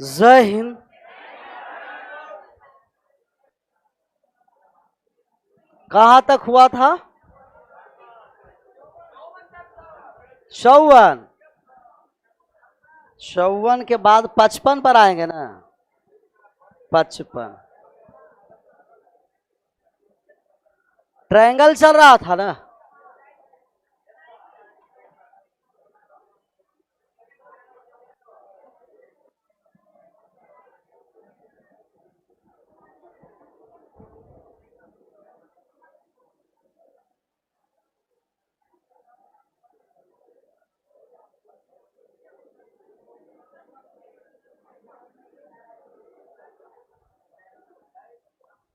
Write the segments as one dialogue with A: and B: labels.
A: जय हिंद। कहाँ तक हुआ था? 54। 54 के बाद 55 पर आएंगे ना। 55 ट्रायंगल चल रहा था ना।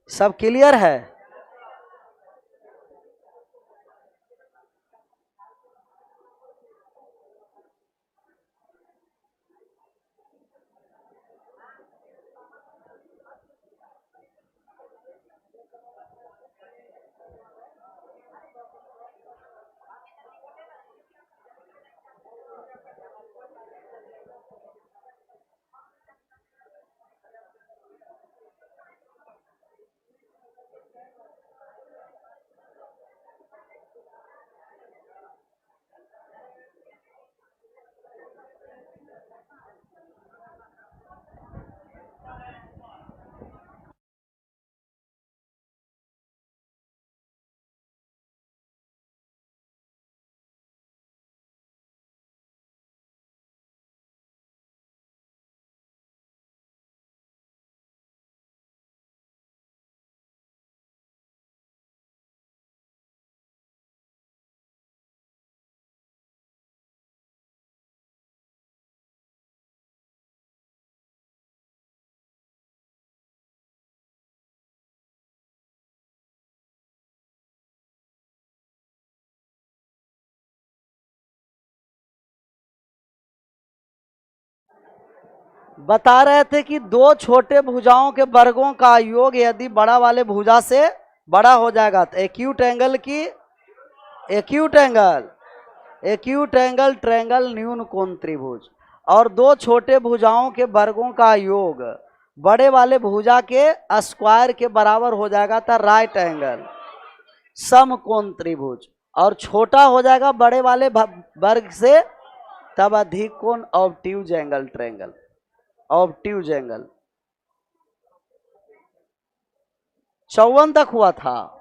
A: सब क्लियर है? बता रहे थे कि दो छोटे भुजाओं के वर्गों का योग यदि बड़ा वाले भुजा से बड़ा हो जाएगा तो एक्यूट एंगल की एक्यूट एंगल ट्रायंगल न्यून कोण त्रिभुज, और दो छोटे भुजाओं के वर्गों का योग बड़े वाले भुजा के स्क्वायर के बराबर हो जाएगा तो राइट एंगल समकोण त्रिभुज, और छोटा हो जाएगा बड़े वाले वर्ग से तब अधिक कोण obtuse angle triangle obtuse angle. 54 तक हुआ था।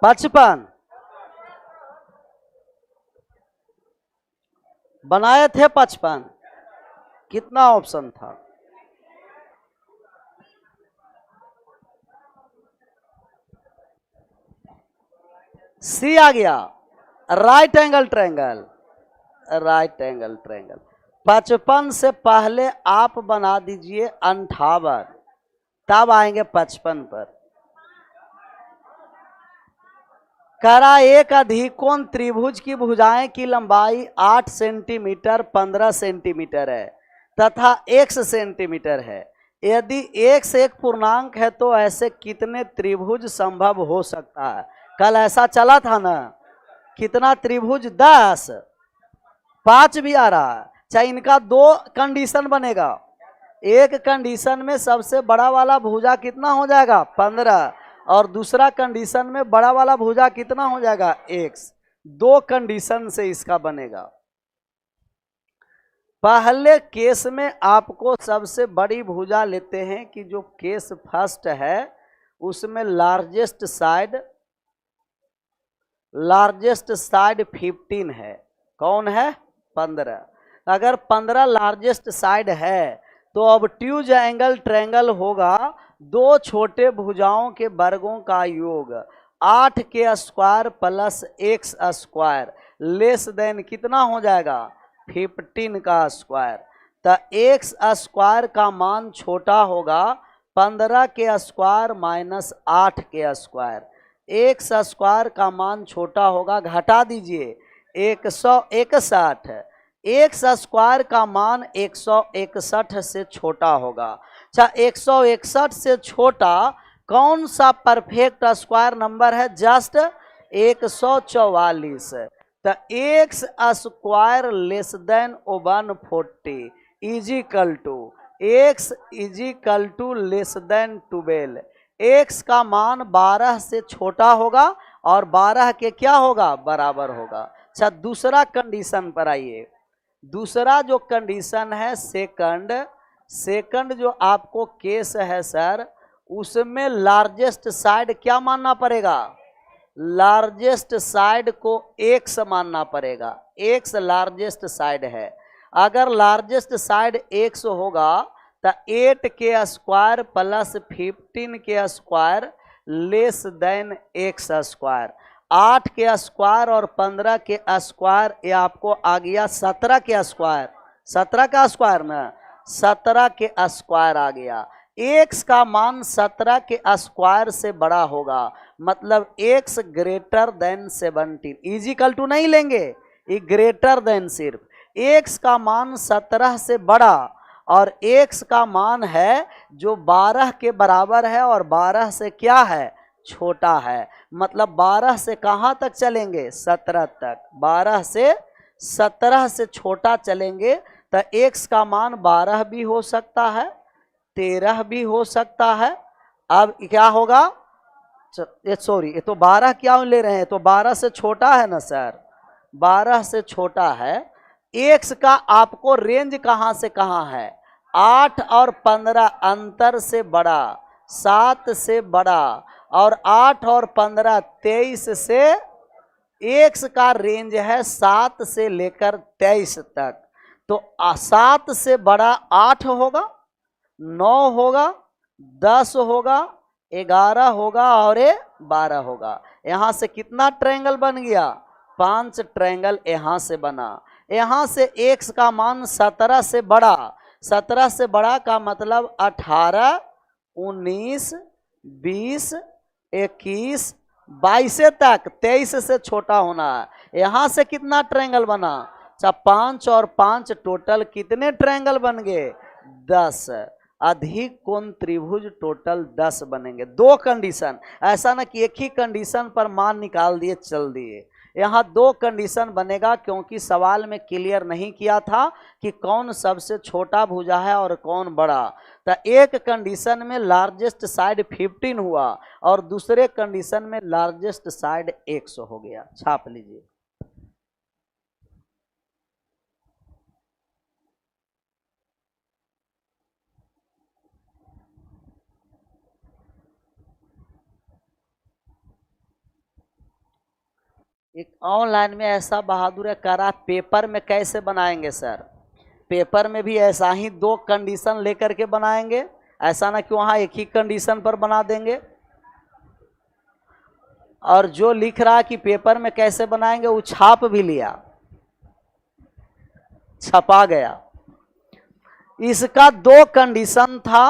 A: पचपन बनाए थे 55। कितना ऑप्शन था? सी आ गया, right angle triangle. Right angle triangle 55 से पहले आप बना दीजिए 58, तब आएंगे 55 पर। करा एक अधिकोण त्रिभुज की भुजाएं की लंबाई 8 सेंटीमीटर 15 सेंटीमीटर है तथा x सेंटीमीटर है। यदि x एक पूर्णांक है तो ऐसे कितने त्रिभुज संभव हो सकता है? कल ऐसा चला था ना, कितना त्रिभुज? 10। 5 भी आ रहा है। चाहे इनका दो कंडीशन बनेगा, एक कंडीशन में सबसे बड़ा वाला भुजा कितना हो जाएगा? 15, और दूसरा कंडीशन में बड़ा वाला भुजा कितना हो जाएगा? x। दो कंडीशन से इसका बनेगा। पहले केस में आपको सबसे बड़ी भुजा लेते हैं कि जो केस फर्स्ट है उसमें लार्जेस्ट साइड 15 है। कौन है? 15। अगर 15 लार्जेस्ट साइड है तो ऑब्ट्यूज एंगल ट्रायंगल होगा दो छोटे भुजाओं के वर्गों का योग 8 के square plus x square, less then कितना हो जाएगा 15 का स्क्वायर। तो एक्स स्क्वायर का मान छोटा होगा 15 के स्क्वायर माइनस 8 के स्क्वायर। एक्स स्क्वायर का मान छोटा होगा, घटा दीजिए 161। एक्स स्क्वायर का मान 161 से छोटा होगा। अच्छा 161 से छोटा कौन सा परफेक्ट स्क्वायर नंबर है? जस्ट 144। तो x square less than 140 is equal to x is equal to less than 12। X का मान 12 से छोटा होगा और 12 के क्या होगा बराबर होगा। अच्छा दूसरा कंडीशन पर आइए। दूसरा जो कंडीशन है सेकंड जो आपको केस है सर, उसमें लार्जेस्ट साइड क्या मानना पड़ेगा? लार्जेस्ट साइड को एक्स मानना पड़ेगा। एक्स लार्जेस्ट साइड है। अगर लार्जेस्ट साइड एक्स होगा तो 8 के स्क्वायर प्लस 15 के square less then x square. 8 के स्क्वायर और 15 के स्क्वायर, ये आपको आ गया 17 के स्क्वायर। 17 का स्क्वायर ना, 17 के स्क्वायर आ गया। एक्स का मान 17 के स्क्वायर से बड़ा होगा, मतलब x greater than 17। Is equal to नहीं लेंगे, ये ग्रेटर देन सिर्फ। एक्स का मान 17 से बड़ा और एक्स का मान है जो 12 के बराबर है और 12 से क्या है छोटा है, मतलब 12 से कहाँ तक चलेंगे 17 तक। 12 से 17 से छोटा चलेंगे तो एक्स का मान 12 भी हो सकता है, 13 भी हो सकता है। अब क्या होगा, सॉरी ये तो 12 क्या ले रहे हैं, तो 12 से छोटा है ना सर, 12 से छोटा है। एक्स का आपको रेंज कहाँ से कहाँ है, 8 और 15 अंतर से बड़ा, 7 से बड़ा, और 8 और 15 23 से। एक्स का रेंज है 7 से लेकर 23 तक। तो 7 से बड़ा 8 होगा, 9 होगा, 10 होगा, 11 होगा और 12 होगा। यहाँ से कितना ट्रायंगल बन गया, 5 ट्रायंगल यहाँ से बना। यहाँ से एक्स का मान 17 से बड़ा, 17 से बड़ा का मतलब 18, 19, 20, 21, 22 तक, 23 से छोटा होना है। यहाँ से कितना ट्रायंगल बना, 5 और 5 टोटल कितने ट्रायंगल बन गए 10। अधिक कोण त्रिभुज टोटल 10 बनेंगे। 2 कंडीशन, ऐसा ना कि एक ही कंडीशन पर मान निकाल दिए चल दिए। यहाँ 2 कंडीशन बनेगा, क्योंकि सवाल में क्लियर नहीं किया था कि कौन सबसे छोटा भुजा है और कौन बड़ा। तो एक कंडीशन में लार्जेस्ट साइड 15 हुआ और दूसरे कंडीशन में लार्जेस्ट साइड 100 हो गया। छाप लीजिए। एक ऑनलाइन में ऐसा बहादुर है करा, पेपर में कैसे बनाएंगे सर, पेपर में भी ऐसा ही 2 कंडीशन लेकर के बनाएंगे, ऐसा ना कि वहाँ एक ही कंडीशन पर बना देंगे। और जो लिख रहा कि पेपर में कैसे बनाएंगे वो छाप भी लिया, छपा गया। इसका 2 कंडीशन था,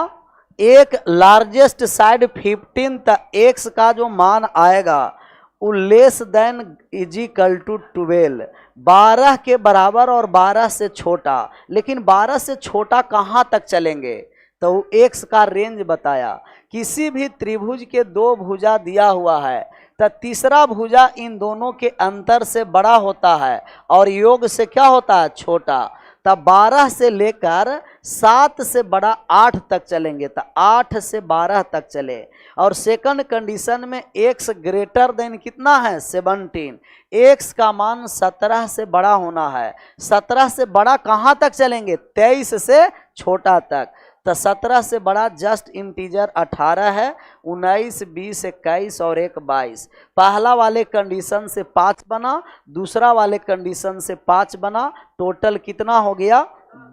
A: एक लार्जेस्ट साइड 15 तक एक्स का जो मान आएगा वो लेस देन इजिकल टू 12, 12 के बराबर और 12 से छोटा। लेकिन 12 से छोटा कहाँ तक चलेंगे, तो एक्स का रेंज बताया। किसी भी त्रिभुज के 2 भुजा दिया हुआ है तो तीसरा भुजा इन दोनों के अंतर से बड़ा होता है और योग से क्या होता है छोटा। तब 12 से लेकर 7 से बड़ा 8 तक चलेंगे, तो 8 से 12 तक चले। और सेकंड कंडीशन में एक्स ग्रेटर देन कितना है 17, एक्स का मान 17 से बड़ा होना है। 17 से बड़ा कहाँ तक चलेंगे 23 से छोटा तक। तो 17 से बड़ा जस्ट इंटीजर 18 है, 19, 20, 21 और 1 22। पहला वाले कंडीशन से 5 बना, दूसरा वाले कंडीशन से 5 बना, टोटल कितना हो गया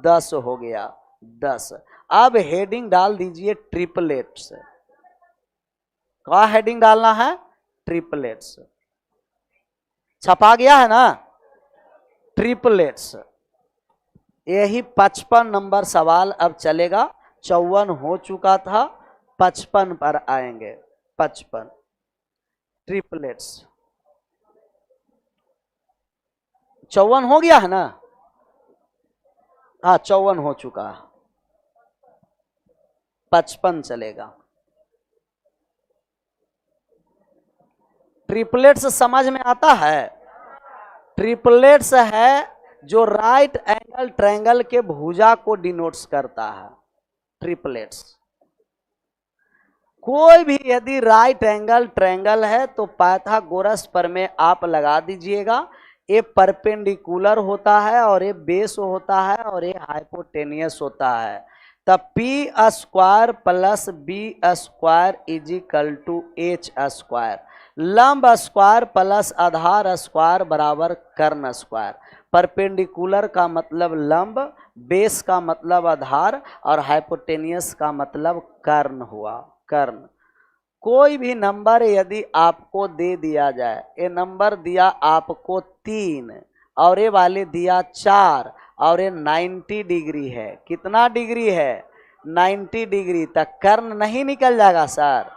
A: 10 हो गया 10। अब हेडिंग डाल दीजिए ट्रिपलेट्स। क्या हेडिंग डालना है, ट्रिपलेट्स। छपा गया है ना, ट्रिपलेट्स। यही 55 नंबर सवाल अब चलेगा। 54 हो चुका था, 55 पर आएंगे। 55 ट्रिपलेट्स। 54 हो गया है ना? हाँ 54 हो चुका है, 55 चलेगा। ट्रिपलेट्स समझ में आता है? ट्रिपलेट्स है जो राइट एंगल ट्रायंगल के भुजा को डिनोट्स करता है। ट्रिपलेट्स कोई भी यदि राइट एंगल ट्रायंगल है तो पाइथागोरस प्रमेय आप लगा दीजिएगा। ये परपेंडिकुलर होता है और ये बेस होता है और ये हाइपोटेनियस होता है। तब p square plus B square is equal to h square. लंब स्क्वायर प्लस आधार स्क्वायर बराबर कर्ण स्क्वायर। परपेंडिकुलर का मतलब लंब, बेस का मतलब आधार और हाइपोटेनियस का मतलब कर्ण हुआ। कर्ण। कोई भी नंबर यदि आपको दे दिया जाए, ये नंबर दिया आपको 3 और ये वाले दिया 4 और ये 90 डिग्री है। कितना डिग्री है? 90 डिग्री। तक कर्ण नहीं निकल जाएगा सर?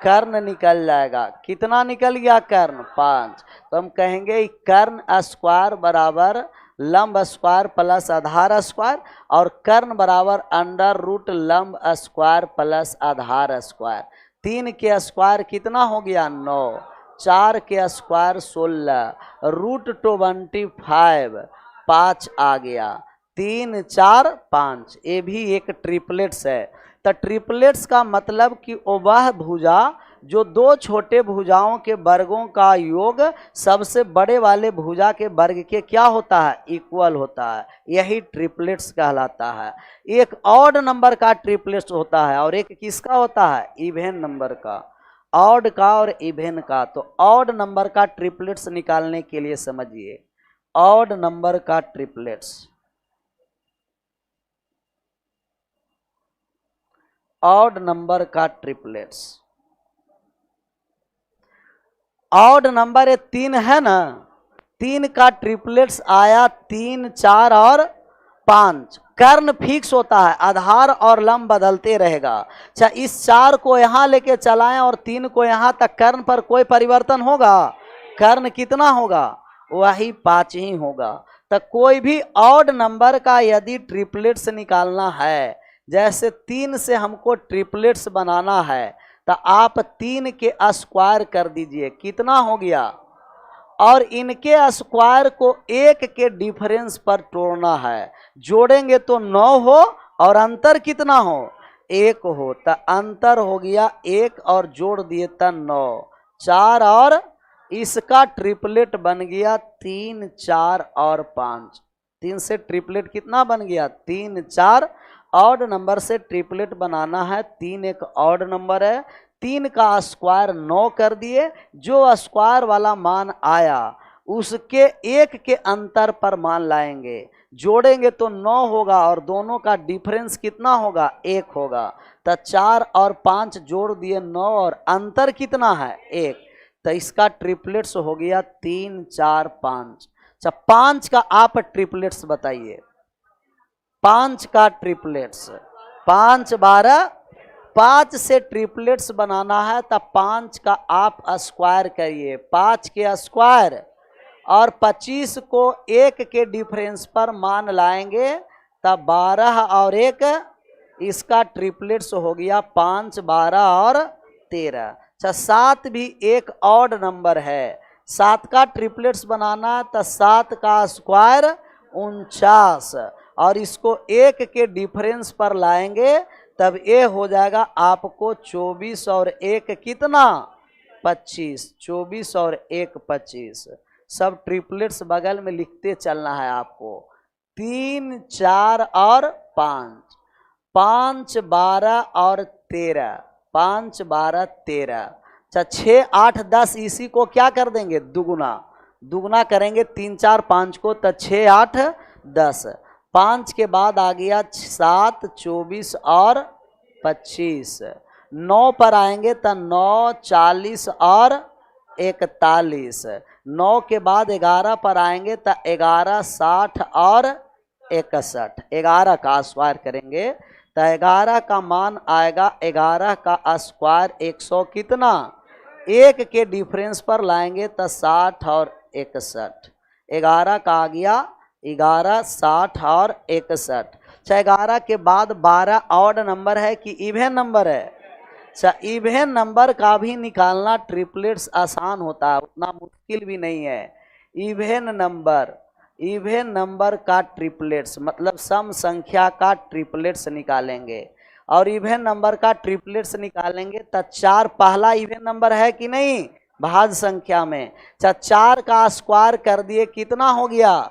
A: कर्ण निकल जाएगा। कितना निकल गया कर्ण? 5। तो हम कहेंगे कर्ण स्क्वायर बराबर लंब स्क्वायर प्लस आधार स्क्वायर और कर्ण बराबर अंडर रूट लंब स्क्वायर प्लस आधार स्क्वायर। 3 के स्क्वायर कितना हो गया? 9। 4 के स्क्वायर 16 रूट 25 5 आ गया। 3 4 5। ये भी एक ट्रिपलेट्स है। तो ट्रिपलेट्स का मतलब कि वह भुजा जो दो छोटे भुजाओं के वर्गों का योग सबसे बड़े वाले भुजा के वर्ग के क्या होता है? इक्वल होता है। यही ट्रिपलेट्स कहलाता है। एक ऑड नंबर का ट्रिपलेट्स होता है और एक किसका होता है? इवेन नंबर का। ऑड का और इवेन का। तो ऑड नंबर का ट्रिपलेट्स निकालने के लिए समझिए, ऑड नंबर का ट्रिपलेट्स, ऑड नंबर का ट्रिपलेट्स। ऑड नंबर ये 3 है ना, 3 का ट्रिपलेट्स आया 3 4 और 5। कर्ण फिक्स होता है, आधार और लंब बदलते रहेगा। अच्छा इस 4 को यहाँ लेके चलाएं और 3 को यहाँ तक, कर्ण पर कोई परिवर्तन होगा? कर्ण कितना होगा? वही 5 ही होगा। तो कोई भी ऑड नंबर का यदि ट्रिपलेट्स निकालना है, जैसे 3 से हमको ट्रिपलेट्स बनाना है तो आप 3 के स्क्वायर कर दीजिए। कितना हो गया? और इनके स्क्वायर को 1 के डिफरेंस पर तोड़ना है। जोड़ेंगे तो 9 हो और अंतर कितना हो? 1 हो। तो अंतर हो गया 1 और जोड़ दिए तो 9। 4 और इसका ट्रिपलेट बन गया 3 4 और 5। 3 से ट्रिपलेट कितना बन गया? 3 4। ऑड नंबर से ट्रिपलेट बनाना है। 3 एक ऑड नंबर है। 3 का स्क्वायर 9 कर दिए। जो स्क्वायर वाला मान आया उसके 1 के अंतर पर मान लाएंगे। जोड़ेंगे तो 9 होगा और दोनों का डिफरेंस कितना होगा? 1 होगा। तो 4 और 5 जोड़ दिए 9 और अंतर कितना है? 1। तो इसका ट्रिपलेट्स हो गया 3 4 5। अच्छा 5 का आप ट्रिपलेट्स बताइए। 5 का ट्रिपलेट्स, 5 12। 5 से ट्रिपलेट्स बनाना है तब 5 का आप स्क्वायर करिए। 5 के स्क्वायर और 25 को 1 के डिफरेंस पर मान लाएंगे तब 12 और 1। इसका ट्रिपलेट्स हो गया 5 12 और 13। अच्छा 7 भी एक ऑड नंबर है। 7 का ट्रिपलेट्स बनाना है तो 7 का स्क्वायर 49 और इसको 1 के डिफरेंस पर लाएंगे तब ये हो जाएगा आपको 24 और 1 कितना? 25। 24 और 1 25। सब ट्रिपलेट्स बगल में लिखते चलना है आपको। 3 4 और 5। 5 12 और 13। 5 12 13। अच्छा 6 8 10 इसी को क्या कर देंगे? दुगुना। दुगुना करेंगे 3 4 5 को तो 6 8 10। 5 के बाद आ गया 7 24 और 25। 9 पर आएंगे तो 9 40 और 41। 9 के बाद 11 पर आएंगे तो 11, 60 और 61। 11 का स्क्वायर करेंगे तो 11 का मान आएगा 11 का स्क्वायर 100 कितना, एक के डिफरेंस पर लाएंगे तो 60 और 61। 11 का आ गया 11, 60 और 61। 11 के बाद 12 ऑड नंबर है कि इवन नंबर है? अच्छा, इवन नंबर का भी निकालना ट्रिपलेट्स आसान होता है, उतना मुश्किल भी नहीं है। इवन नंबर का ट्रिपलेट्स मतलब सम संख्या का ट्रिपलेट्स निकालेंगे, और इवन नंबर का ट्रिपलेट्स निकालेंगे तो 4 पहला इवन नंबर है कि नहीं भाज्य संख्या में। 4 का स्क्वायर कर दिए कितना हो गया।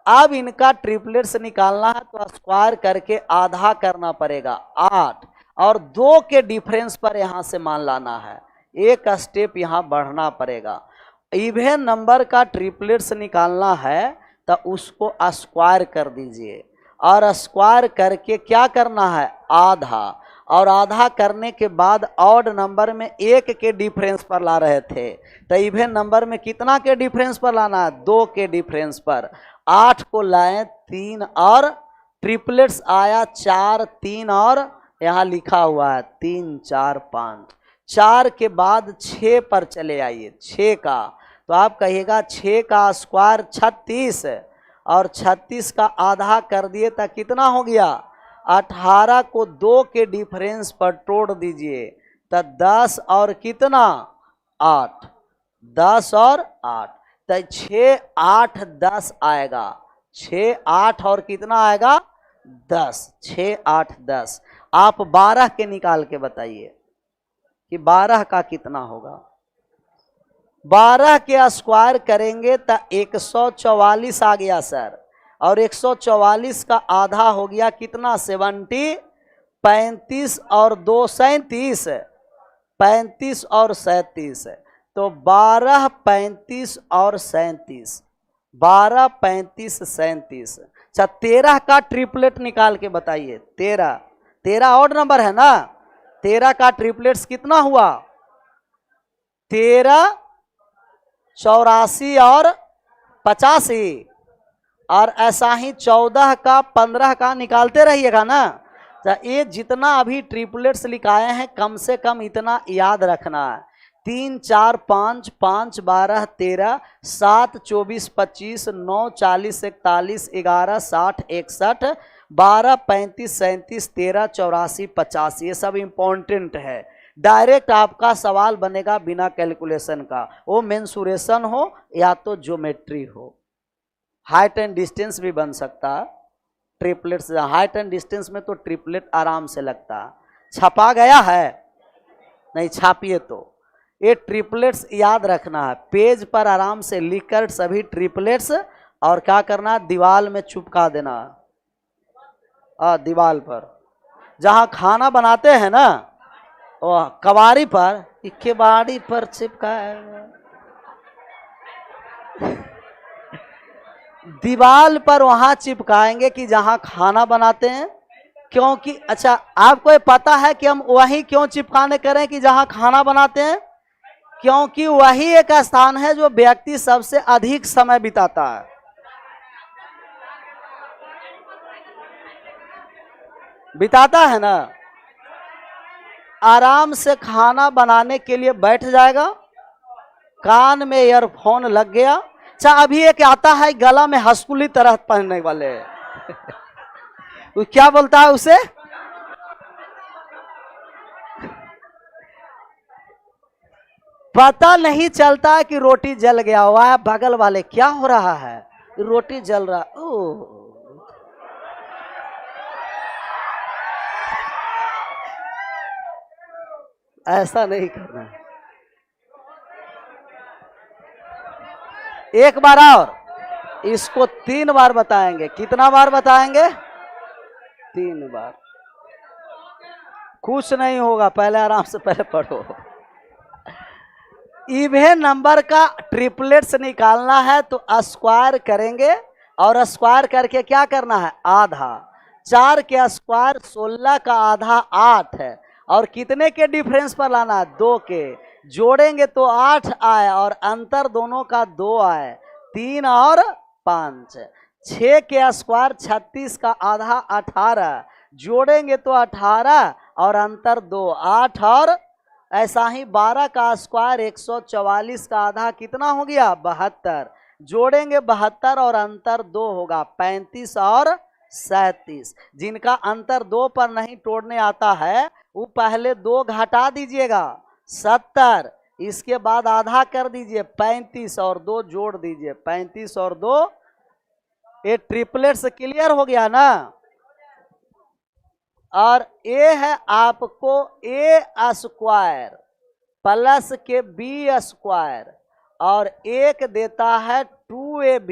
A: अब इनका ट्रिपलेट्स निकालना है तो स्क्वायर करके आधा करना पड़ेगा 8, और 2 के डिफरेंस पर यहाँ से मान लाना है, एक स्टेप यहाँ बढ़ना पड़ेगा। इवन नंबर का ट्रिपलेट्स निकालना है तो उसको स्क्वायर कर दीजिए, और स्क्वायर करके क्या करना है आधा, और आधा करने के बाद ऑड नंबर में 1 के डिफरेंस पर ला रहे थे तो इवन नंबर में कितना के डिफरेंस पर लाना है 2 के डिफरेंस पर। 8 को लाएं 3 और ट्रिपलेट्स आया 4, 3 और यहाँ लिखा हुआ है 3, 4, 5। 4 के बाद 6 पर चले आइए, 6 का तो आप कहिएगा 6 का स्क्वायर 36, और 36 का आधा कर दिए तो कितना हो गया 18 को 2 के डिफरेंस पर तोड़ दीजिए तो 10 और कितना 8, 10 और 8 तो 6, 8, 10 आएगा। 6, 8 और कितना आएगा 10, 6, 8, 10। आप 12 के निकाल के बताइए कि 12 का कितना होगा। 12 के स्क्वायर करेंगे तो 144 आ गया सर, और 144 का आधा हो गया कितना 70, 35 और 2 37, 35 और 37 तो 12, 35 और 37, 12, 35, 37। अच्छा 13 का ट्रिपलेट निकाल के बताइए। 13 ऑड नंबर है ना, 13 का ट्रिपलेट्स कितना हुआ 13, 84 और 85, और ऐसा ही 14 का 15 का निकालते रहिएगा ना। तो ये जितना अभी ट्रिपलेट्स लिखाए हैं कम से कम इतना याद रखना है। 3, 4, 5, 5, 12, 13, 7, 24, 25, 9, 40, 41, 11, 60, 61, 12, 35, 37, 13, 84, 50, ये सब इम्पोर्टेंट है। डायरेक्ट आपका सवाल बनेगा बिना कैलकुलेशन का, वो मेंसुरेशन हो या तो ज्योमेट्री हो। हाइट एंड डिस्टेंस भी बन सकता है ट्रिपलेट्स। हाइट एंड डिस्टेंस में तो ट्रिपलेट आराम से लगता है। छपा गया है नहीं, छापिए तो। ये ट्रिपलेट्स याद रखना है, पेज पर आराम से लिखकर सभी ट्रिपलेट्स, और क्या करना दीवार में चिपका देना। दीवार पर जहाँ खाना बनाते हैं ना कबाड़ी पर, केबाड़ी पर चिपकाए दीवार पर वहां चिपकाएंगे कि जहां खाना बनाते हैं। क्योंकि अच्छा आपको ये पता है कि हम वही क्यों चिपकाने करें कि जहां खाना बनाते हैं, क्योंकि वही एक स्थान है जो व्यक्ति सबसे अधिक समय बिताता है। बिताता है ना, आराम से खाना बनाने के लिए बैठ जाएगा, कान में ईयरफोन लग गया। अच्छा अभी एक आता है गला में हस्कुली तरह पहनने वाले वो क्या बोलता है उसे, पता नहीं चलता है कि रोटी जल गया हुआ है। बगल वाले क्या हो रहा है, रोटी जल रहा। ओह ऐसा नहीं करना है। एक बार और इसको 3 बार बताएंगे। कितना बार बताएंगे 3 बार। कुछ नहीं होगा, पहले आराम से पहले पढ़ो। इवन नंबर का ट्रिपलेट्स निकालना है तो स्क्वायर करेंगे, और स्क्वायर करके क्या करना है आधा। 4 के स्क्वायर 16 का आधा 8 है, और कितने के डिफरेंस पर लाना है 2 के। जोड़ेंगे तो 8 आए और अंतर दोनों का 2 आए, 3 और 5, 6 के स्क्वायर 36 का आधा 18, जोड़ेंगे तो 18 और अंतर 2, 8 और ऐसा ही 12 का स्क्वायर 144 का आधा कितना हो गया 72, जोड़ेंगे 72 और अंतर 2 होगा 35 और 37। जिनका अंतर 2 पर नहीं तोड़ने आता है वो पहले 2 घटा दीजिएगा 70, इसके बाद आधा कर दीजिए 35 और 2 जोड़ दीजिए 35 और 2, ये ट्रिपलेट्स क्लियर हो गया ना। और ए है आपको ए स्क्वायर प्लस के बी स्क्वायर और एक देता है 2ab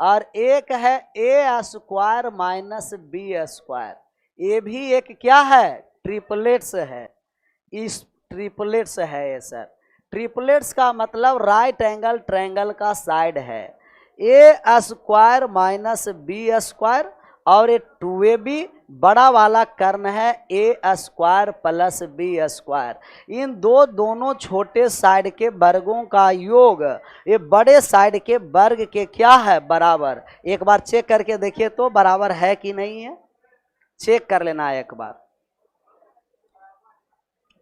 A: और एक है ए स्क्वायर माइनस बी स्क्वायर, ये भी एक क्या है ट्रिपलेट्स है। इस ट्रिपलेट्स है ये सर, ट्रिपलेट्स का मतलब राइट एंगल ट्रायंगल का साइड है, ए स्क्वायर माइनस बी स्क्वायर और ये 2ab बड़ा वाला कर्ण है ए स्क्वायर प्लस बी स्क्वायर, इन दोनों छोटे साइड के वर्गों का योग ये बड़े साइड के वर्ग के क्या है बराबर। एक बार चेक करके देखिए तो बराबर है कि नहीं है, चेक कर लेना एक बार,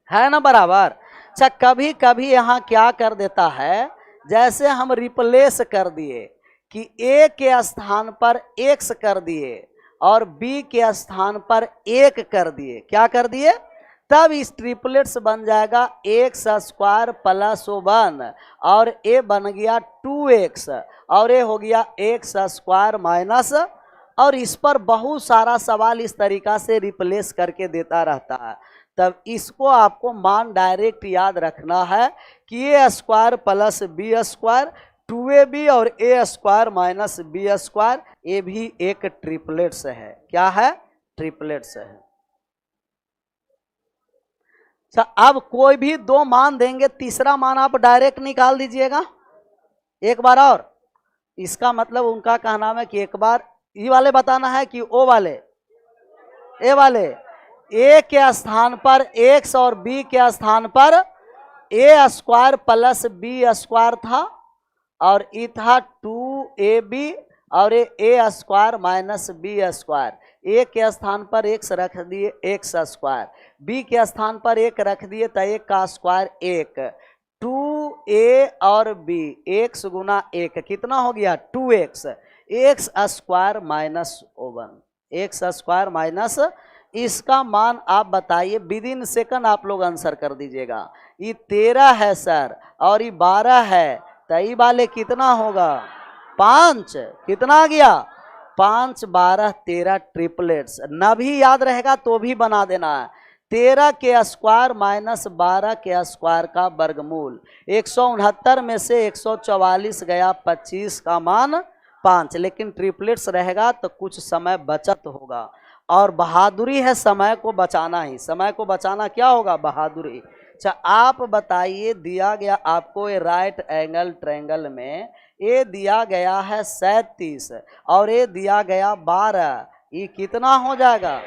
A: है ना बराबर। अच्छा कभी कभी यहाँ क्या कर देता है, जैसे हम रिप्लेस कर दिए कि ए के स्थान पर x कर दिए और b के स्थान पर 1 कर दिए, क्या कर दिए, तब इस ट्रिपलेट्स बन जाएगा x स्क्वायर प्लस 1 और a बन गया 2x और a हो गया x स्क्वायर माइनस, और इस पर बहुत सारा सवाल इस तरीका से रिप्लेस करके देता रहता है। तब इसको आपको मान डायरेक्ट याद रखना है कि A square plus B square 2ab और A square minus B square ये भी एक ट्रिपलेट्स है, क्या है ट्रिपलेट्स है। अच्छा अब कोई भी 2 मान देंगे, तीसरा मान आप डायरेक्ट निकाल दीजिएगा एक बार, और इसका मतलब उनका कहना है कि एक बार ये वाले बताना है कि ओ वाले, ए वाले, ए के स्थान पर x और b के स्थान पर ए स्क्वायर प्लस बी स्क्वायर था और ये था 2ab और A square minus B square, ए के स्थान पर x रख दिए x स्क्वायर, b के स्थान पर 1 रख दिए तो 1 का स्क्वायर 1, 2a और b 1 गुना 1 कितना हो गया 2x, x square minus 1, x square minus, इसका मान आप बताइए विद इन सेकंड आप लोग आंसर कर दीजिएगा। ये 13 है सर और ये 12 है तो ये वाले कितना होगा 5, कितना आ गया 5 12 13 ट्रिपलेट्स, न भी याद रहेगा तो भी बना देना है, 13 के स्क्वायर माइनस 12 के स्क्वायर का वर्गमूल, 169 में से 144 गया 25 का मान 5, लेकिन ट्रिपलेट्स रहेगा तो कुछ समय बचत होगा और बहादुरी है समय को बचाना ही, समय को बचाना क्या होगा बहादुरी। अच्छा आप बताइए दिया गया आपको ये राइट एंगल ट्रायंगल में ये दिया गया है 37 और ये दिया गया 12, ये कितना हो जाएगा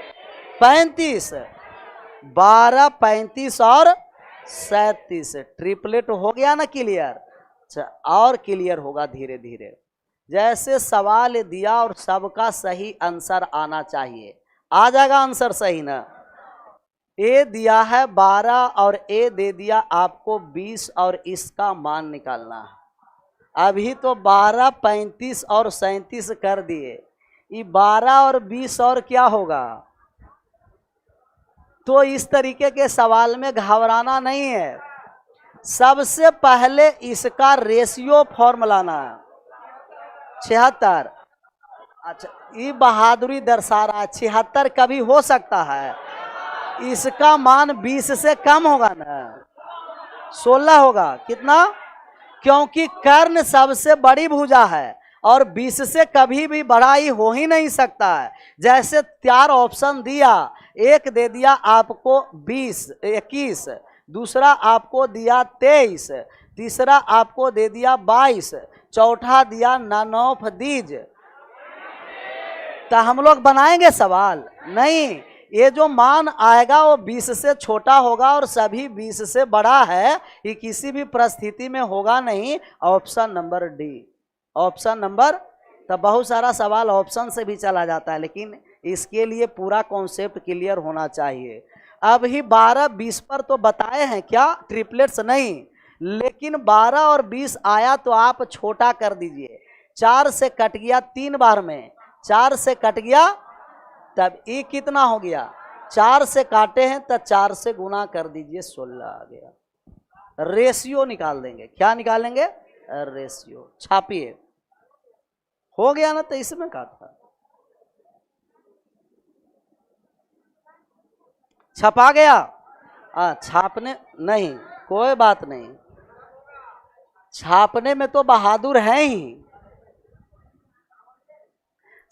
A: 35, 12 35 और 37 ट्रिपलेट हो गया ना क्लियर। अच्छा और क्लियर होगा धीरे धीरे, जैसे सवाल दिया और सबका सही आंसर आना चाहिए, आ जाएगा आंसर सही ना। ए दिया है 12 और ए दे दिया आपको 20 और इसका मान निकालना है। अभी तो 12 35 और 37 कर दिए, ये 12 और 20 और क्या होगा। तो इस तरीके के सवाल में घबराना नहीं है, सबसे पहले इसका रेशियो फॉर्म लाना है 76। अच्छा ये बहादुरी दर्शा रहा है, 76 कभी हो सकता है, इसका मान 20 से कम होगा ना 16 होगा, कितना, क्योंकि कर्ण सबसे बड़ी भुजा है और 20 से कभी भी बड़ा ही हो ही नहीं सकता है। जैसे 4 ऑप्शन दिया, एक दे दिया आपको 20 21, दूसरा आपको दिया 23, तीसरा आपको दे दिया 22, चौथा दिया ननौफ दीज, तो हम लोग बनाएंगे सवाल नहीं, ये जो मान आएगा वो 20 से छोटा होगा और सभी 20 से बड़ा है, ये किसी भी परिस्थिति में होगा नहीं। Option number D, option number. तो बहुत सारा सवाल ऑप्शन से भी चला जाता है, लेकिन इसके लिए पूरा कॉन्सेप्ट क्लियर होना चाहिए। अब ही 12-20 पर तो बताए हैं क्या, ट्रिपलेट्स नहीं, लेकिन 12 और 20 आया तो आप छोटा कर दीजिए। 4 से कट गया 3 बार में, 4 से कट गया, तब ये कितना हो गया, 4 से काटे हैं तो 4 से गुना कर दीजिए, 16 आ गया। रेशियो निकाल देंगे, क्या निकालेंगे, रेशियो। छापिए, हो गया ना, तो इसमें काटा, छपा गया। छापने नहीं, कोई बात नहीं, छापने में तो बहादुर हैं ही।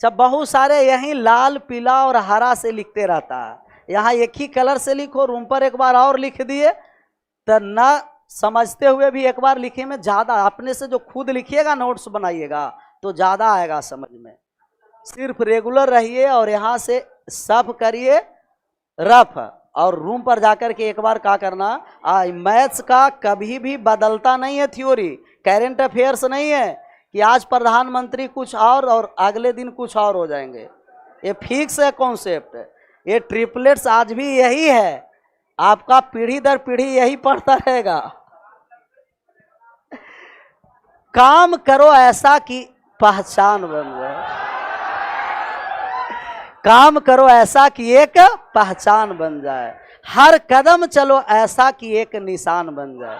A: जब बहुत सारे यहीं लाल पीला और हरा से लिखते रहता है, यहाँ एक ही कलर से लिखो, रूम पर एक बार और लिख दिए, तो न समझते हुए भी एक बार लिखे में ज़्यादा, अपने से जो खुद लिखिएगा नोट्स बनाइएगा तो ज़्यादा आएगा समझ में। सिर्फ रेगुलर रहिए और यहाँ से सब करिए रफ, और रूम पर जाकर के एक बार क्या करना, मैथ्स का कभी भी बदलता नहीं है थ्योरी, करेंट अफेयर्स नहीं है कि आज प्रधानमंत्री कुछ और अगले दिन कुछ और हो जाएंगे, ये फिक्स है कॉन्सेप्ट। ये ट्रिपलेट्स आज भी यही है, आपका पीढ़ी दर पीढ़ी यही पढ़ता रहेगा। काम करो ऐसा कि पहचान बन जाए, काम करो ऐसा कि एक पहचान बन जाए, हर कदम चलो ऐसा कि एक निशान बन जाए।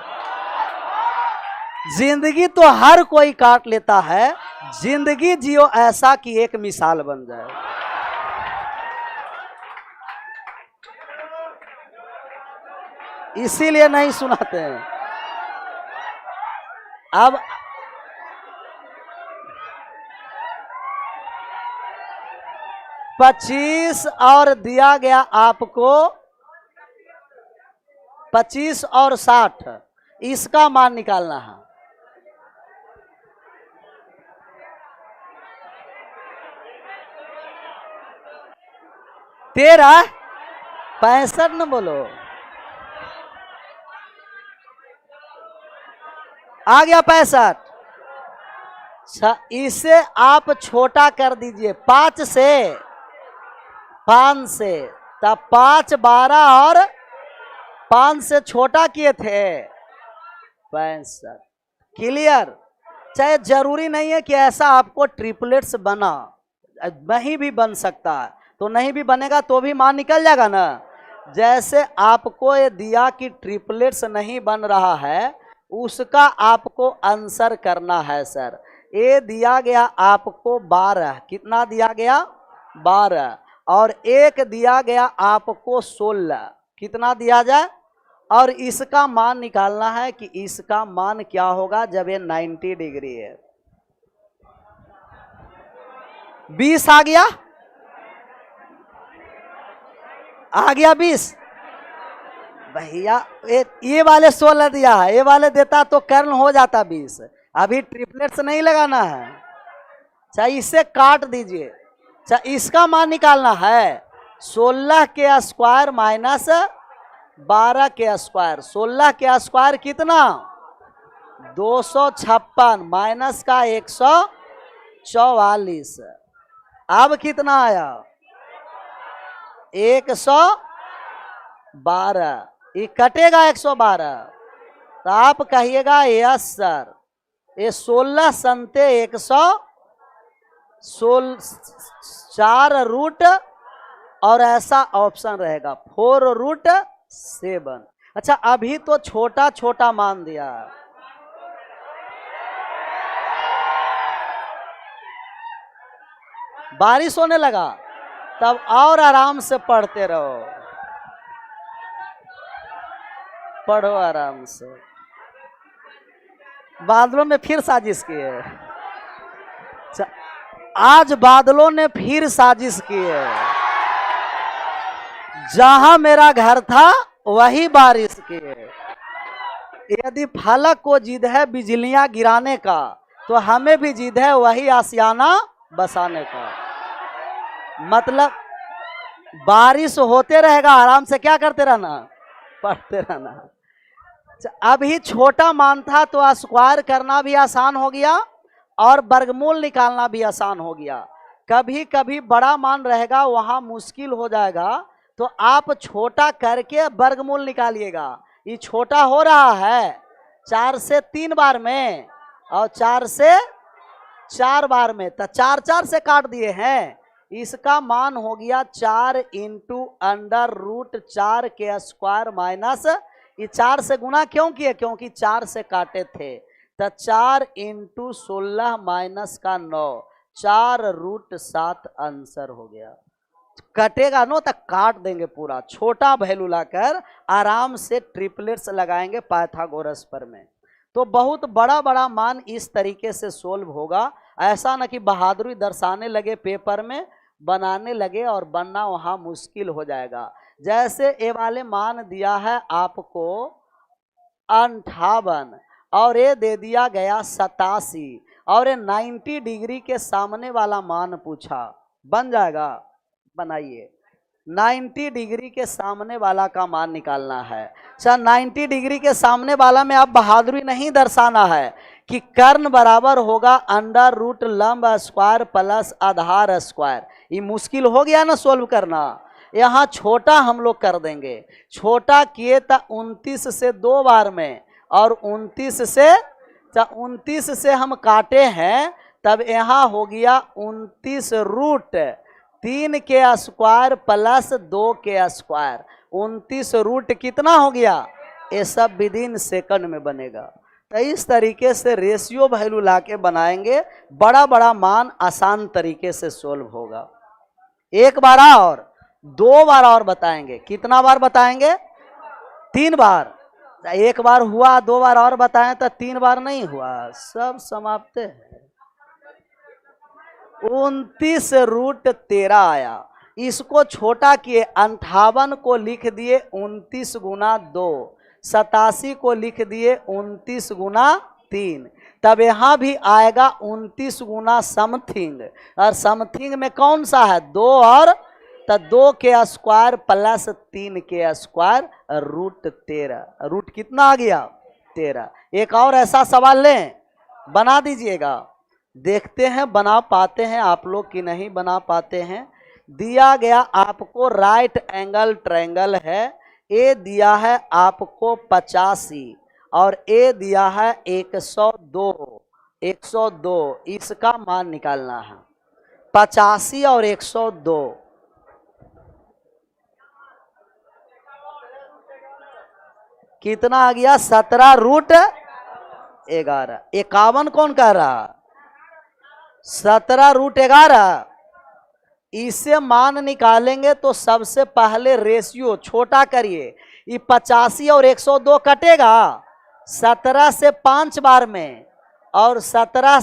A: जिंदगी तो हर कोई काट लेता है, जिंदगी जियो ऐसा कि एक मिसाल बन जाए। इसीलिए नहीं सुनाते हैं। अब 25 और दिया गया आपको 25 और 60, इसका मान निकालना है। तेरह 65 न बोलो, आ गया 65। इसे आप छोटा कर दीजिए 5 से, 5 से, तब 5 12 और 5 से छोटा किए थे 65। क्लियर। चाहे जरूरी नहीं है कि ऐसा आपको ट्रिपलेट्स बना, नहीं भी बन सकता है, तो नहीं भी बनेगा तो भी मान निकल जाएगा ना। जैसे आपको ये दिया कि ट्रिपलेट्स नहीं बन रहा है, उसका आपको आंसर करना है सर। ये दिया गया आपको 12, कितना दिया गया 12, और एक दिया गया आपको 16, कितना दिया जाए, और इसका मान निकालना है कि इसका मान क्या होगा जब ये 90 डिग्री है। 20 आ गया, आ गया 20। भैया ये वाले 16 दिया है, ये वाले देता तो कर्ण हो जाता 20। अभी ट्रिपलेट्स नहीं लगाना है, चाहे इसे काट दीजिए। चाहे इसका मान निकालना है 16 के स्क्वायर माइनस 12 के स्क्वायर। 16 के स्क्वायर कितना 256 माइनस का 144। अब कितना आया 112। ये कटेगा 112, तो आप कहिएगा यस सर। ये 16 संते 104 रूट, और ऐसा ऑप्शन रहेगा 4 रूट 7। अच्छा, अभी तो छोटा छोटा मान दिया, बारिश होने लगा तब और आराम से पढ़ते रहो, पढ़ो आराम से। बादलों ने फिर साजिश की है, आज बादलों ने फिर साजिश की है। जहां मेरा घर था वही बारिश की है। यदि फलक को जिद है बिजलियां गिराने का, तो हमें भी जिद है वही आशियाना बसाने का। मतलब बारिश होते रहेगा, आराम से क्या करते रहना, पढ़ते रहना। अभी छोटा मान था तो स्क्वायर करना भी आसान हो गया और वर्गमूल निकालना भी आसान हो गया। कभी कभी बड़ा मान रहेगा वहां मुश्किल हो जाएगा, तो आप छोटा करके वर्गमूल निकालिएगा। ये छोटा हो रहा है 4 से 3 बार में और 4 से 4 बार में, तो 4 4 से काट दिए हैं। इसका मान हो गया 4 इंटू अंडर रूट 4 के स्क्वायर माइनस, ये 4 से गुना क्यों किए, क्योंकि 4 से काटे थे, तो 4 इंटू 16 माइनस का 9, 4 रूट 7 आंसर हो गया। कटेगा नो तो काट देंगे पूरा, छोटा वैल्यू लाकर आराम से ट्रिपलेट्स लगाएंगे पाइथागोरस पर में। तो बहुत बड़ा बड़ा मान इस तरीके से सोल्व होगा। ऐसा ना कि बहादुरी दर्शाने लगे पेपर में, बनाने लगे और बनना वहाँ मुश्किल हो जाएगा। जैसे ये वाले मान दिया है आपको 58 और ये दे दिया गया 87 और ये 90 डिग्री के सामने वाला मान पूछा, बन जाएगा? बनाइए। 90 डिग्री के सामने वाला का मान निकालना है। अच्छा, 90 डिग्री के सामने वाला में आप बहादुरी नहीं दर्शाना है कि कर्ण बराबर होगा अंडर रूट लंब स्क्वायर प्लस आधार स्क्वायर। ये मुश्किल हो गया ना सोल्व करना। यहाँ छोटा हम लोग कर देंगे, छोटा किए तो 29 से 2 बार में और 29 से हम काटे हैं, तब यहाँ हो गया 29 रूट 3 के स्क्वायर प्लस 2 के स्क्वायर। 29 रूट कितना हो गया, ये सब विदिन सेकंड में बनेगा। तो इस तरीके से रेशियो वैल्यू लाके बनाएंगे, बड़ा बड़ा मान आसान तरीके से सोल्व होगा। एक बार और 2 बार और बताएंगे। कितना बार बताएंगे? 3 बार। एक बार हुआ, 2 बार और बताएं तो 3 बार नहीं हुआ, सब समाप्त है। 29 रूट 13 आया, इसको छोटा किए, 58 को लिख दिए 29 गुना 2, 87 को लिख दिए 29 गुना 3, तब यहाँ भी आएगा 29 गुना समथिंग, और समथिंग में कौन सा है, 2 और, तो 2 के स्क्वायर प्लस 3 के स्क्वायर रूट 13। रूट कितना आ गया, 13। एक और ऐसा सवाल लें, बना दीजिएगा, देखते हैं बना पाते हैं आप लोग कि नहीं बना पाते हैं। दिया गया आपको राइट एंगल ट्रायंगल है, ए दिया है आपको 85 और ए दिया है 102। इसका मान निकालना है, 85 और 102। कितना आ गया, 17 रूट 11। 51 कौन कह रहा, 17 रूट 11। इसे मान निकालेंगे तो सबसे पहले रेशियो छोटा करिए। ये 85 और 102 कटेगा 17 से 5 बार में, और 17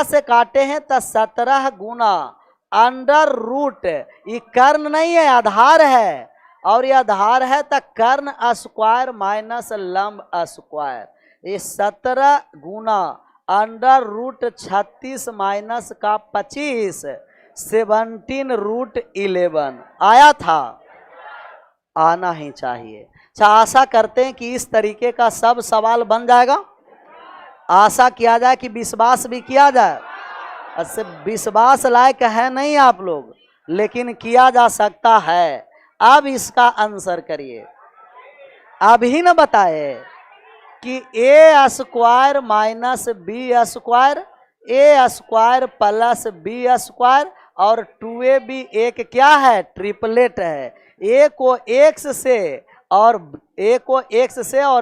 A: से काटे हैं तो 17 गुना अंडर रूट, ये कर्ण नहीं है आधार है, और ये आधार है तो कर्ण स्क्वायर माइनस लंब स्क्वायर। ये 17 गुना अंडर रूट 36 माइनस का 25, 17 रूट 11 आया था, आना ही चाहिए। अच्छा, आशा करते हैं कि इस तरीके का सब सवाल बन जाएगा। आशा किया जाए कि विश्वास भी किया जाए। ऐसे विश्वास लायक है नहीं आप लोग, लेकिन किया जा सकता है। अब इसका आंसर करिए। अभी न बताए कि A square minus B square, A square plus B square, और 2ab एक क्या है, ट्रिपलेट है। ए को एक्स से और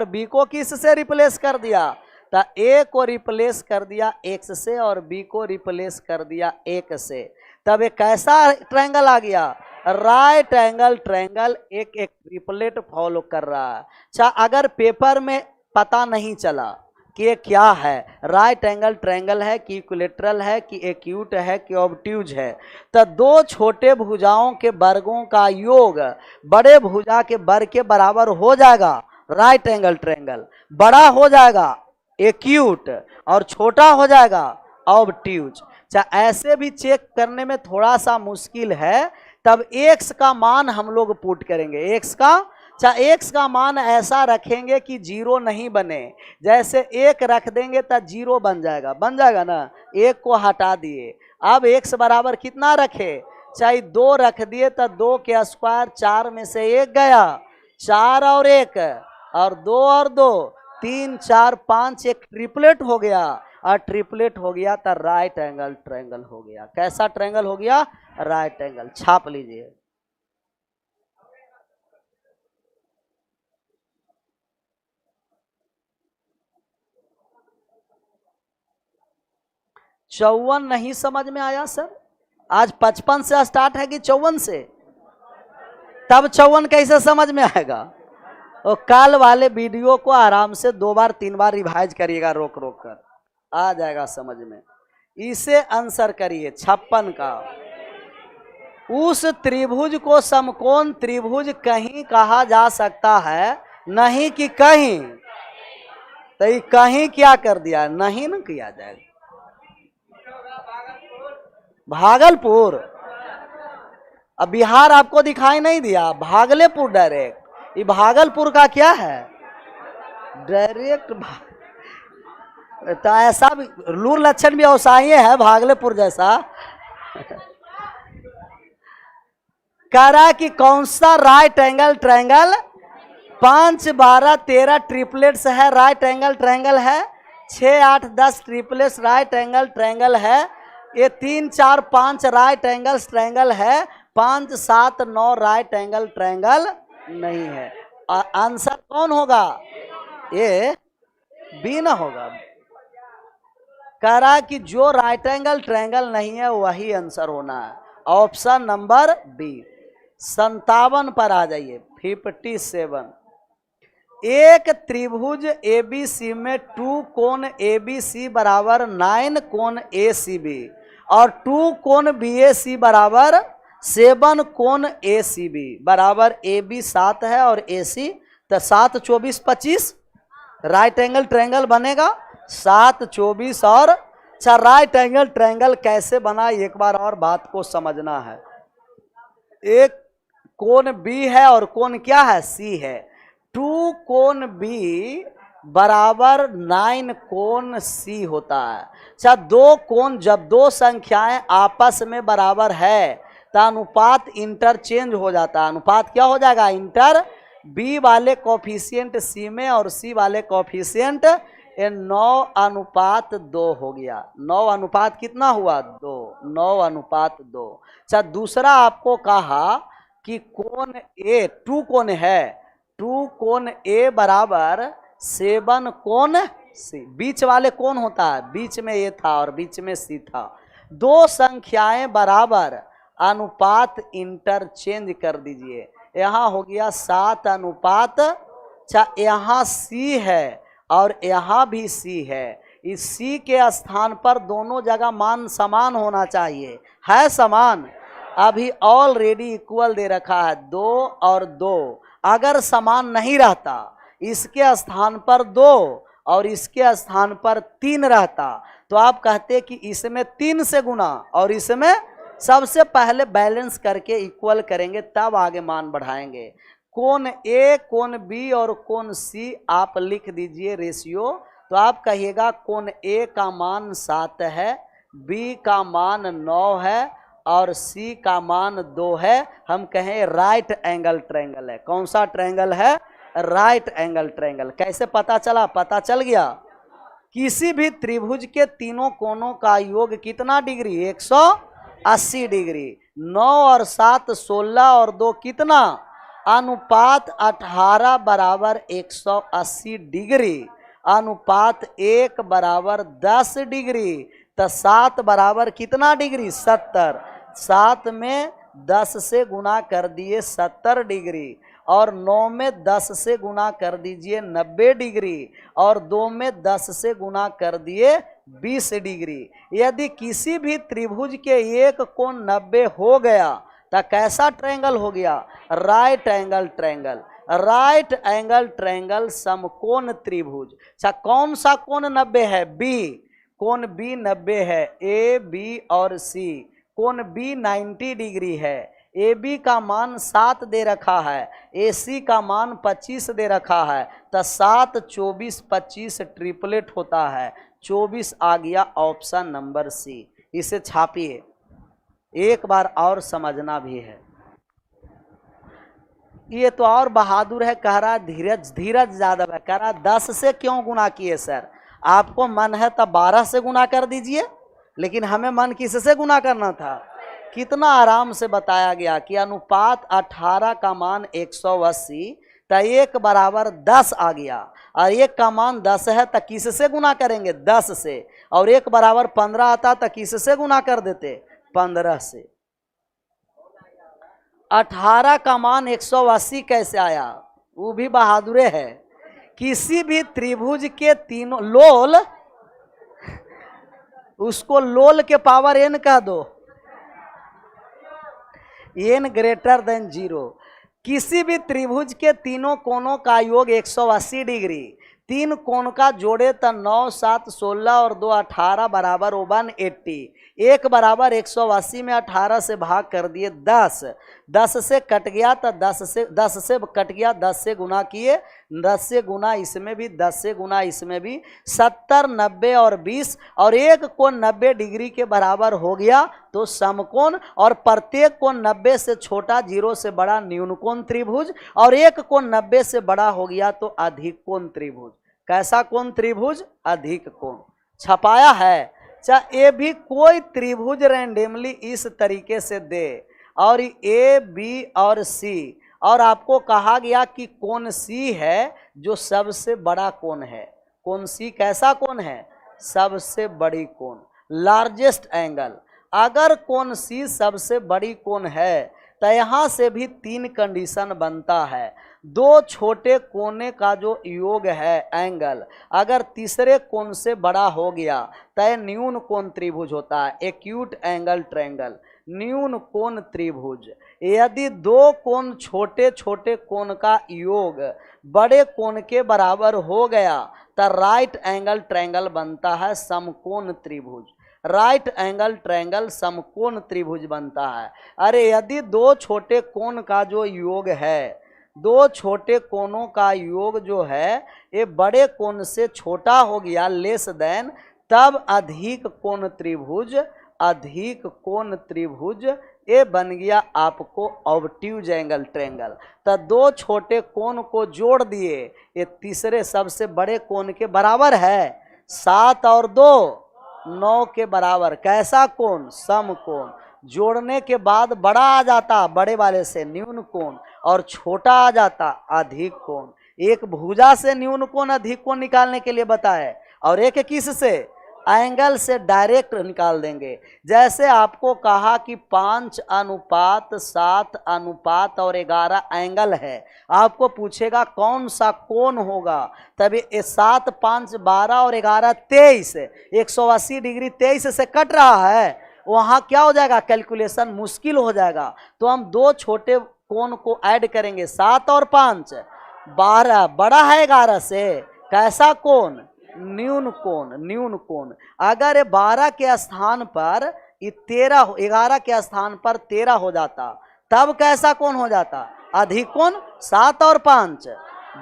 A: बी को किस से रिप्लेस कर दिया, तो ए को रिप्लेस कर दिया एक्स से और बी को रिप्लेस कर दिया 1 से। तब एक कैसा ट्रायंगल आ गया, राइट एंगल ट्रायंगल, एक ट्रिपलेट फॉलो कर रहा है। अच्छा, अगर पेपर में पता नहीं चला कि ये क्या है, राइट एंगल ट्रायंगल है कि इक्विलेटरल है कि एक्यूट है कि ऑब्ट्यूज है, तो 2 छोटे भुजाओं के वर्गों का योग बड़े भुजा के वर्ग के बराबर हो जाएगा। राइट एंगल ट्रायंगल बड़ा हो जाएगा एक्यूट और छोटा हो जाएगा ऑब्ट्यूज। अच्छा, ऐसे भी चेक करने में थोड़ा सा मुश्किल है, तब x का मान हम लोग पुट करेंगे। x का मान ऐसा रखेंगे कि जीरो नहीं बने। जैसे एक रख देंगे तो जीरो बन जाएगा ना, एक को हटा दिए। अब x बराबर कितना रखे, चाहे 2 रख दिए तो 2 के स्क्वायर 4 में से 1 गया, 4 और 1 और 2 और 2 3 4 5, एक ट्रिपलेट हो गया। और ट्रिपलेट हो गया तो राइट एंगल ट्रायंगल हो गया। कैसा ट्रायंगल हो गया, राइट एंगल। छाप लीजिए। चौवन नहीं समझ में आया सर? आज 55 से स्टार्ट है कि 54 से? तब 54 कैसे समझ में आएगा? और कल वाले वीडियो को आराम से 2 बार 3 बार रिवाइज करिएगा, रोक रोक कर, आ जाएगा समझ में। इसे आंसर करिए 56 का। उस त्रिभुज को समकोण त्रिभुज कहीं कहा जा सकता है, नहीं कि कहीं। तो ये कहीं क्या कर दिया, नहीं न किया जाएगा। भागलपुर, अब बिहार आपको दिखाई नहीं दिया, भागलपुर डायरेक्ट। ये भागलपुर का क्या है, डायरेक्ट। तो ऐसा भी लूर लक्षण भी व्यवसायी है भागलपुर जैसा। कह रहा कि कौन सा राइट एंगल ट्रायंगल 5 12 13 ट्रिपलेट्स है, राइट एंगल ट्रायंगल है। 6 8 10 ट्रिपलेट्स राइट एंगल ट्रायंगल है। ये 3 4 5 राइट एंगल ट्रायंगल है। 5 7 9 राइट एंगल ट्रायंगल नहीं है। आंसर कौन होगा, ये बी ना होगा। कह रहा कि जो राइट एंगल ट्रायंगल नहीं है वही आंसर होना है, ऑप्शन नंबर बी। 57 पर आ जाइए। 57, एक त्रिभुज एबीसी में 2 कोण एबीसी बराबर 9 कोण एसीबी और 2 कोण बीएसी बराबर 7 कोण एसीबी बराबर AB 7 है और AC तो 7 24 25 राइट एंगल ट्रायंगल बनेगा। 7 24 और राइट एंगल ट्रायंगल कैसे बना, एक बार और बात को समझना है। एक कोण B है और कोण क्या है, C है। 2 कोण B बराबर 9 कोण C होता है। अच्छा, 2 कोण, जब 2 संख्याएं आपस में बराबर है तो अनुपात इंटरचेंज हो जाता है। अनुपात क्या हो जाएगा, इंटर। B वाले कोफिशिएंट C में और C वाले कोफिशिएंट 9:2 हो गया। 9 कितना हुआ, 2। 9:2। अच्छा, दूसरा आपको कहा कि कोण A 2 कोण है, 2 कोण A बराबर 7 कोण C। बीच वाले कौन होता है, बीच में A था और बीच में C था। 2 संख्याएं बराबर, अनुपात इंटरचेंज कर दीजिए। यहाँ हो गया 7:। अच्छा, यहाँ C है और यहाँ भी C है। इस C के स्थान पर दोनों जगह मान समान होना चाहिए, है समान। अभी ऑलरेडी इक्वल दे रखा है 2 और 2। अगर समान नहीं रहता, इसके स्थान पर 2 और इसके स्थान पर 3 रहता, तो आप कहते कि इसमें 3 से गुना और इसमें, सबसे पहले बैलेंस करके इक्वल करेंगे तब आगे मान बढ़ाएंगे। कोण A, कोण B और कोण C आप लिख दीजिए रेशियो। तो आप कहिएगा कोण A का मान 7 है, B का मान 9 है और C का मान 2 है। हम कहें राइट एंगल ट्रायंगल है। कौन सा ट्रायंगल है, राइट एंगल ट्रायंगल। कैसे पता चला, पता चल गया। किसी भी त्रिभुज के तीनों कोणों का योग कितना डिग्री, 180 डिग्री। 9 और 7 16 और 2 कितना, अनुपात 18 बराबर 180 डिग्री। अनुपात 1 बराबर 10 डिग्री। तो 7 बराबर कितना डिग्री, 70। 7 में 10 से गुना कर दिए 70 डिग्री और 9 में 10 से गुना कर दीजिए 90 डिग्री और 2 में 10 से गुना कर दिए 20 डिग्री। यदि किसी भी त्रिभुज के एक कोण 90 हो गया तो कैसा ट्रायंगल हो गया, right angle triangle. Right angle triangle समकोण त्रिभुज। अच्छा, कौन सा कोण 90 है, बी। कोण B 90 है, A B और C। कोण B 90 डिग्री है, ए बी का मान 7 दे रखा है, ए सी का मान 25 दे रखा है, तो 7, 24, 25 ट्रिपलेट होता है, 24 आ गया ऑप्शन नंबर सी। इसे छापिए, एक बार और समझना भी है। ये तो और बहादुर है, कह रहा धीरज यादव है, कह रहा 10 से क्यों गुना किए सर? आपको मन है तब 12 से गुना कर दीजिए, लेकिन हमें मन किससे गुना करना था? कितना आराम से बताया गया कि अनुपात 18 का मान 180, तो 1 बराबर 10 आ गया, और 1 का मान 10 है तो किससे गुना करेंगे? 10 से। और 1 बराबर 15 आता तो किससे गुना कर देते? 15 से। 18 का मान 180 कैसे आया? वो भी बहादुरे है। किसी भी त्रिभुज के तीनों लोल, उसको लोल के पावर n कह दो, n ग्रेटर देन 0। किसी भी त्रिभुज के तीनों कोणों का योग 180 डिग्री, 3 कोण का जोड़े तो 9, 7, 16 और 2 18 बराबर 180। 1 बराबर 180 में 18 से भाग कर दिए 10, 10 से कट गया तो 10 से कट गया, 10 से गुना किए, 10 से गुना इसमें भी, 10 से गुना इसमें भी, 70, 90 और 20, और एक कोण 90 डिग्री के बराबर हो गया तो समकोण, और प्रत्येक कोण 90 से छोटा, 0 से बड़ा न्यून कोण त्रिभुज, और एक कोण 90 से बड़ा हो गया तो अधिक कोण त्रिभुज। कैसा कोण त्रिभुज? अधिक कोण। छपाया है। चाहे ये भी कोई त्रिभुज रैंडमली इस तरीके से दे, और ए बी और सी, और आपको कहा गया कि कोण सी है जो सबसे बड़ा कोण है। कोण सी कैसा कोण है? सबसे बड़ी कोण, लार्जेस्ट एंगल। अगर कोण सी सबसे बड़ी कोण है तो यहाँ से भी 3 कंडीशन बनता है। 2 छोटे कोने का जो योग है एंगल, अगर तीसरे कोण से बड़ा हो गया तो यह न्यून कोण त्रिभुज होता है, एक्यूट एंगल ट्रायंगल, न्यून कोण त्रिभुज। यदि 2 कोण छोटे छोटे कोण का योग बड़े कोण के बराबर हो गया तो राइट एंगल ट्रायंगल बनता है, समकोण त्रिभुज। राइट एंगल ट्रायंगल समकोण त्रिभुज बनता है। अरे यदि 2 छोटे कोण का जो योग है, 2 छोटे कोणों का योग जो है ये बड़े कोण से छोटा हो गया, लेस देन, तब अधिक कोण त्रिभुज, अधिक कोण त्रिभुज ये बन गया आपको ऑब्ट्यूज एंगल ट्रायंगल। तो 2 छोटे कोण को जोड़ दिए, ये तीसरे सबसे बड़े कोण के बराबर है, 7 और 2 9 के बराबर। कैसा कोण? समकोण। जोड़ने के बाद बड़ा आ जाता बड़े वाले से न्यून कोण, और छोटा आ जाता अधिक कोण। एक भुजा से न्यून कोण अधिक कोण निकालने के लिए बताए, और एक किस से? एंगल से डायरेक्ट निकाल देंगे। जैसे आपको कहा कि 5:7:11 एंगल है, आपको पूछेगा कौन सा कोण होगा, तभी 7, 5, 12 और 11 23, 180 डिग्री 23 से कट रहा है, वहाँ क्या हो जाएगा? कैलकुलेशन मुश्किल हो जाएगा। तो हम 2 छोटे कोण को ऐड करेंगे, 7 और 5 12, बड़ा है 11 से। कैसा कोण? न्यून कोण, न्यून कोण। अगर 12 के स्थान पर 13, 11 के स्थान पर 13 हो जाता, तब कैसा कोण हो जाता? अधिक कोण। 7 और 5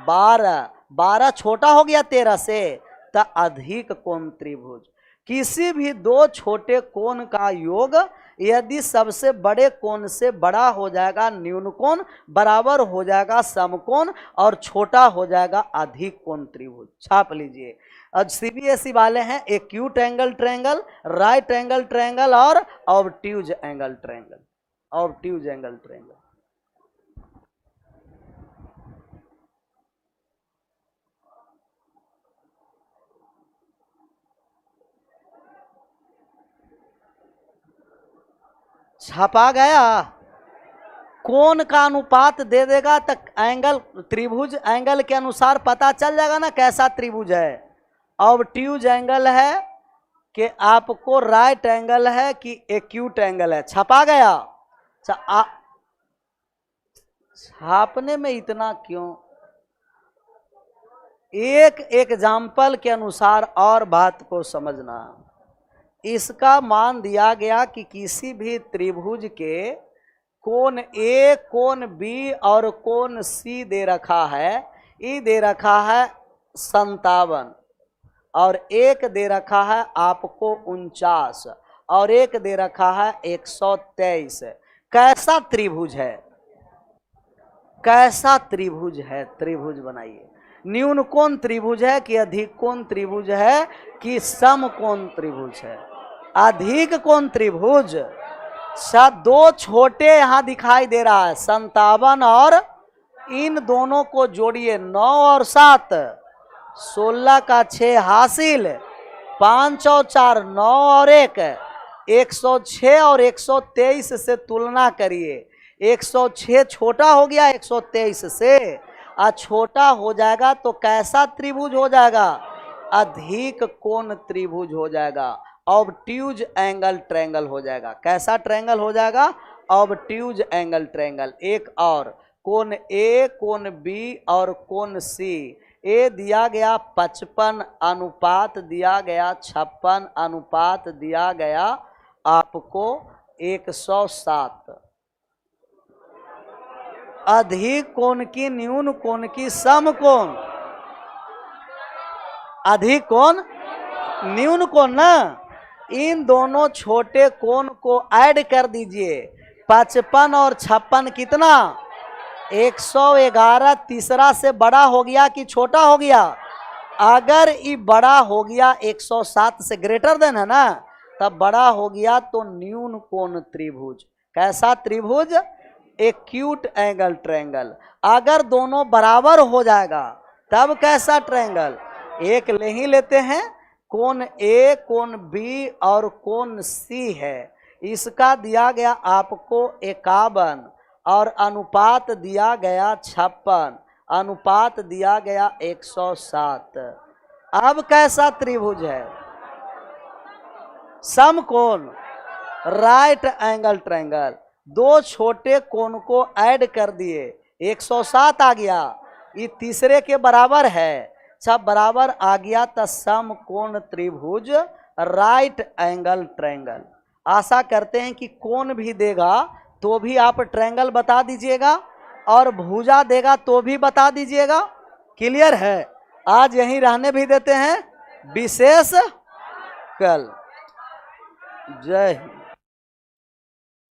A: 12, 12 छोटा हो गया 13 से, तो अधिक कोण त्रिभुज। किसी भी 2 छोटे कोण का योग यदि सबसे बड़े कोण से बड़ा हो जाएगा न्यून कोण, बराबर हो जाएगा समकोण, और छोटा हो जाएगा अधिक कोण त्रिभुज। छाप लीजिए। अब सीबीएसई वाले हैं acute angle triangle, right angle triangle और obtuse angle triangle, obtuse angle triangle. छपा गया। कोण का अनुपात दे देगा तो एंगल, त्रिभुज एंगल के अनुसार पता चल जाएगा ना कैसा त्रिभुज है। ऑब्ट्यूज एंगल है कि आपको राइट एंगल है कि एक्यूट एंगल है। छपा गया। छापने में इतना क्यों? एक एग्जाम्पल के अनुसार और बात को समझना। इसका मान दिया गया कि किसी भी त्रिभुज के कोण ए, कोण बी और कोण सी दे रखा है। ई दे रखा है 57 और एक दे रखा है आपको 49 और एक दे रखा है 123। कैसा त्रिभुज है? कैसा त्रिभुज है? त्रिभुज बनाइए। न्यून कोण त्रिभुज है कि अधिक कोण त्रिभुज है कि सम कोण त्रिभुज है? अधिक कोण त्रिभुज। दो छोटे यहां दिखाई दे रहा है 57 और इन दोनों को जोड़िए 9 और 7, 16 का 6 हासिल, 5 और 4 9 और 1 106 और 123 से तुलना करिए। 106 छोटा हो गया 123 से, छोटा हो जाएगा तो कैसा त्रिभुज हो जाएगा? अधिक कोण त्रिभुज हो जाएगा। ऑब्ट्यूज एंगल ट्रायंगल हो जाएगा। कैसा ट्रायंगल हो जाएगा? Obtuse angle triangle. एक और कोण ए, कोण बी और कोण सी। ए दिया गया 55 अनुपात दिया गया 56 अनुपात दिया गया आपको 107। अधिक कोण की न्यून कोण की सम कोण। अधिक कोण न्यून कोण ना। इन दोनों छोटे कोण को ऐड कर दीजिए। 55 और 56 कितना? 111। तीसरा से बड़ा हो गया कि छोटा हो गया? अगर ये बड़ा हो गया 107 से ग्रेटर देन है ना, तब बड़ा हो गया तो न्यून कोण त्रिभुज। कैसा त्रिभुज? Acute angle triangle. अगर दोनों बराबर हो जाएगा तब कैसा ट्रायंगल? एक ले ही लेते हैं। कोण ए, कोण बी और कोण सी है। इसका दिया गया आपको 51 और अनुपात दिया गया 56, अनुपात दिया गया 107। अब कैसा त्रिभुज है? समकोण, राइट एंगल ट्रायंगल। दो छोटे कोण को ऐड कर दिए 107 आ गया। ये तीसरे के बराबर है, सब बराबर आ गया तो समकोण त्रिभुज, राइट एंगल ट्रायंगल। आशा करते हैं कि कोण भी देगा तो भी आप ट्रायंगल बता दीजिएगा और भुजा देगा तो भी बता दीजिएगा। क्लियर है? आज यहीं रहने भी देते हैं, विशेष कल। जय हिंद।